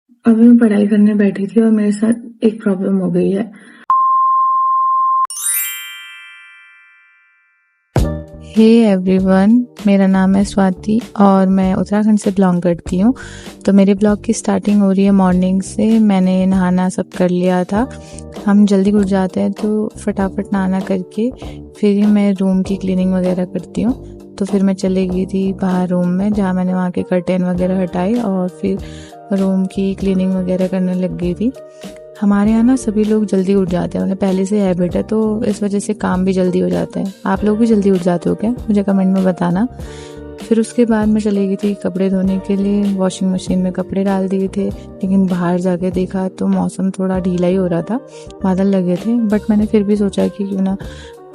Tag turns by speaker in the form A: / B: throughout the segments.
A: अभी मैं पढ़ाई करने बैठी थी और मेरे साथ एक प्रॉब्लम हो गई है।
B: हे एवरीवन, मेरा नाम है स्वाति और मैं उत्तराखंड से बिलोंग करती हूँ। तो मेरे ब्लॉग की स्टार्टिंग हो रही है मॉर्निंग से। मैंने नहाना सब कर लिया था। हम जल्दी उठ जाते हैं तो फटाफट नहाना करके फिर ही मैं रूम की क्लीनिंग वगैरह करती हूँ। तो फिर मैं चली गई थी बाहर रूम में, जहाँ मैंने वहाँ के कर्टेन वगैरह हटाए और फिर रूम की क्लीनिंग वगैरह करने लग गई थी। हमारे यहाँ ना सभी लोग जल्दी उठ जाते हैं, उन्हें पहले से हैबिट है, तो इस वजह से काम भी जल्दी हो जाते हैं। आप लोग भी जल्दी उठ जाते हो क्या? मुझे कमेंट में बताना। फिर उसके बाद मैं चली गई थी कपड़े धोने के लिए। वॉशिंग मशीन में कपड़े डाल दिए थे, लेकिन बाहर जाके देखा तो मौसम थोड़ा ढीला ही हो रहा था, बादल लगे थे। बट मैंने फिर भी सोचा कि क्यों ना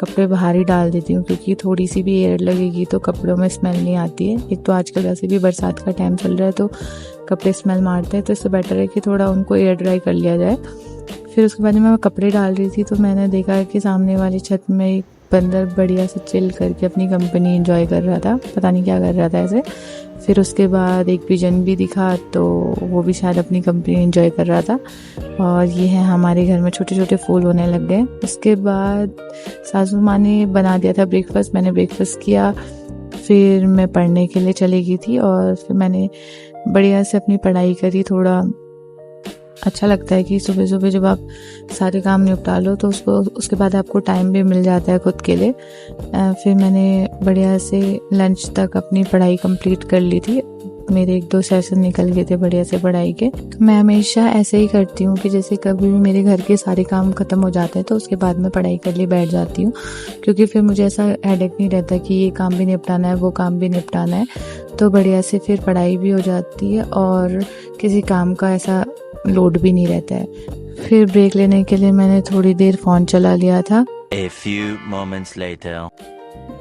B: कपड़े बाहर ही डाल देती हूँ, क्योंकि थोड़ी सी भी एयर लगेगी तो कपड़ों में स्मेल नहीं आती है। एक तो आजकल वैसे भी बरसात का टाइम चल रहा है तो कपड़े स्मेल मारते हैं, तो इससे बेटर है कि थोड़ा उनको एयर ड्राई कर लिया जाए। फिर उसके बाद मैं कपड़े डाल रही थी तो मैंने देखा कि सामने वाली छत में एक बंदर बढ़िया से चिल करके अपनी कंपनी एंजॉय कर रहा था, पता नहीं क्या कर रहा था ऐसे। फिर उसके बाद एक पिजन भी दिखा, तो वो भी शायद अपनी कंपनी एंजॉय कर रहा था। और ये है हमारे घर में छोटे छोटे फूल होने लग गए। उसके बाद सासू माँ ने बना दिया था ब्रेकफास्ट, मैंने ब्रेकफास्ट किया। फिर मैं पढ़ने के लिए चली गई थी और फिर मैंने बढ़िया से अपनी पढ़ाई करी। थोड़ा अच्छा लगता है कि सुबह सुबह जब आप सारे काम निपटा लो तो उसके बाद आपको टाइम भी मिल जाता है खुद के लिए। फिर मैंने बढ़िया से लंच तक अपनी पढ़ाई कंप्लीट कर ली थी। मेरे 1-2 सेशन निकल गए थे बढ़िया से पढ़ाई के। तो मैं हमेशा ऐसे ही करती हूँ कि जैसे कभी भी मेरे घर के सारे काम खत्म हो जाते हैं तो उसके बाद मैं पढ़ाई कर लिए बैठ जाती हूँ, क्योंकि फिर मुझे ऐसा हेडेक नहीं रहता कि ये काम भी निपटाना है वो काम भी निपटाना है। तो बढ़िया से फिर पढ़ाई भी हो जाती है और किसी काम का ऐसा लोड भी नहीं रहता है। फिर ब्रेक लेने के लिए मैंने थोड़ी देर फ़ोन चला लिया था।
C: A few moments later.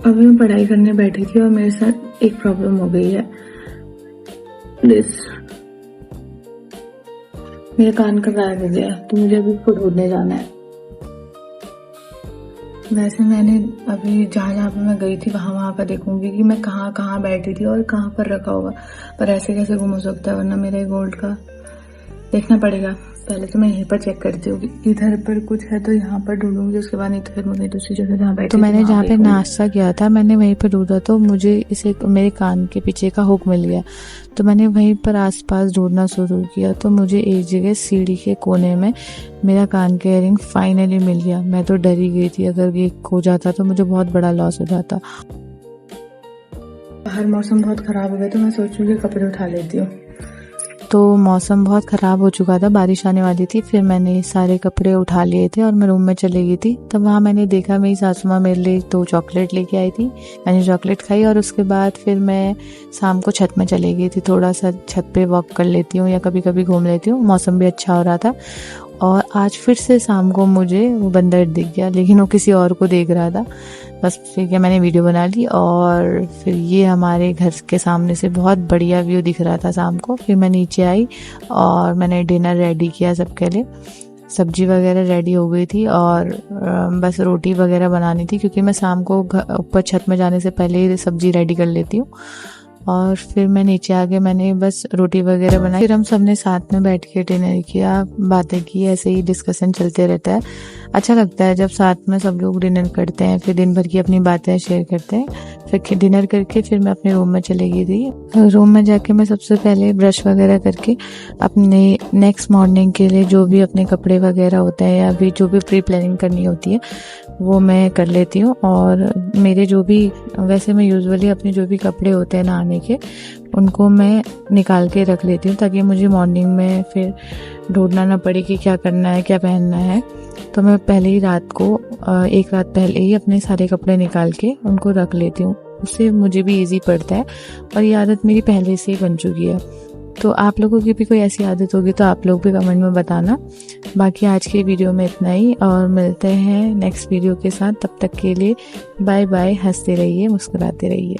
A: अभी मैं पढ़ाई करने बैठी थी और मेरे साथ एक प्रॉब्लम हो गई है। मेरे कान का गायब हो गया, तो मुझे अभी उसको ढूंढने जाना है। वैसे मैंने अभी जहाँ पे मैं गई थी वहाँ पर देखूंगी कि मैं कहाँ कहाँ बैठी थी और कहाँ पर रखा होगा, पर ऐसे कैसे गुम हो सकता है, वरना मेरे गोल्ड का देखना पड़ेगा। पहले तो मैं यहीं पर चेक करती हूँ, इधर पर कुछ है तो यहाँ पर ढूंढूंगी, उसके बाद नहीं तो फिर मुझे दूसरी जगह जहाँ बैठी
B: तो मैंने जहाँ पे नाश्ता किया था मैंने वहीं पर ढूंढा, तो मुझे इसे मेरे कान के पीछे का हुक मिल गया। तो मैंने वहीं पर आसपास ढूंढना शुरू किया, तो मुझे एक जगह सीढ़ी के कोने में मेरा कान का इयररिंग फाइनली मिल गया। मैं तो डर ही गई थी, अगर ये खो जाता तो मुझे बहुत बड़ा लॉस हो जाता।
A: बाहर मौसम बहुत खराब हो गया तो मैं सोच रही हूँ कपड़े उठा लेती हूँ।
B: तो मौसम बहुत ख़राब हो चुका था, बारिश आने वाली थी। फिर मैंने सारे कपड़े उठा लिए थे और मैं रूम में चली गई थी। तब वहाँ मैंने देखा मेरी सासू माँ मेरे लिए 2 चॉकलेट लेके आई थी। मैंने चॉकलेट खाई और उसके बाद फिर मैं शाम को छत में चली गई थी। थोड़ा सा छत पे वॉक कर लेती हूँ या कभी कभी घूम लेती हूँ, मौसम भी अच्छा हो रहा था। और आज फिर से शाम को मुझे वो बंदर दिख गया, लेकिन वो किसी और को देख रहा था। बस फिर क्या, मैंने वीडियो बना ली और फिर ये हमारे घर के सामने से बहुत बढ़िया व्यू दिख रहा था शाम को। फिर मैं नीचे आई और मैंने डिनर रेडी किया सबके लिए। सब्जी वगैरह रेडी हो गई थी और बस रोटी वगैरह बनानी थी, क्योंकि मैं शाम को ऊपर छत में जाने से पहले ही सब्जी रेडी कर लेती हूँ। और फिर मैं नीचे आके मैंने बस रोटी वगैरह बनाई। फिर हम सबने साथ में बैठ के डिनर किया, बातें की, ऐसे ही डिस्कशन चलते रहता है। अच्छा लगता है जब साथ में सब लोग डिनर करते हैं, फिर दिन भर की अपनी बातें शेयर करते हैं। फिर डिनर करके फिर मैं अपने रूम में चली गई थी। रूम में जाके मैं सबसे पहले ब्रश वगैरह करके अपने नेक्स्ट मॉर्निंग के लिए जो भी अपने कपड़े वगैरह होते हैं या भी जो भी प्री प्लानिंग करनी होती है वो मैं कर लेती हूँ। और मेरे जो भी, वैसे मैं यूजुअली अपने जो भी कपड़े होते हैं नहाने के, उनको मैं निकाल के रख लेती हूँ, ताकि मुझे मॉर्निंग में फिर ढूंढना ना पड़े कि क्या करना है क्या पहनना है। तो मैं पहले ही रात को, एक रात पहले ही अपने सारे कपड़े निकाल के उनको रख लेती हूँ। उससे मुझे भी इजी पड़ता है और ये आदत मेरी पहले से ही बन चुकी है। तो आप लोगों की भी कोई ऐसी आदत होगी तो आप लोग भी कमेंट में बताना। बाकी आज के वीडियो में इतना ही और मिलते हैं नेक्स्ट वीडियो के साथ। तब तक के लिए बाय बाय। हंसते रहिए, मुस्कुराते रहिए।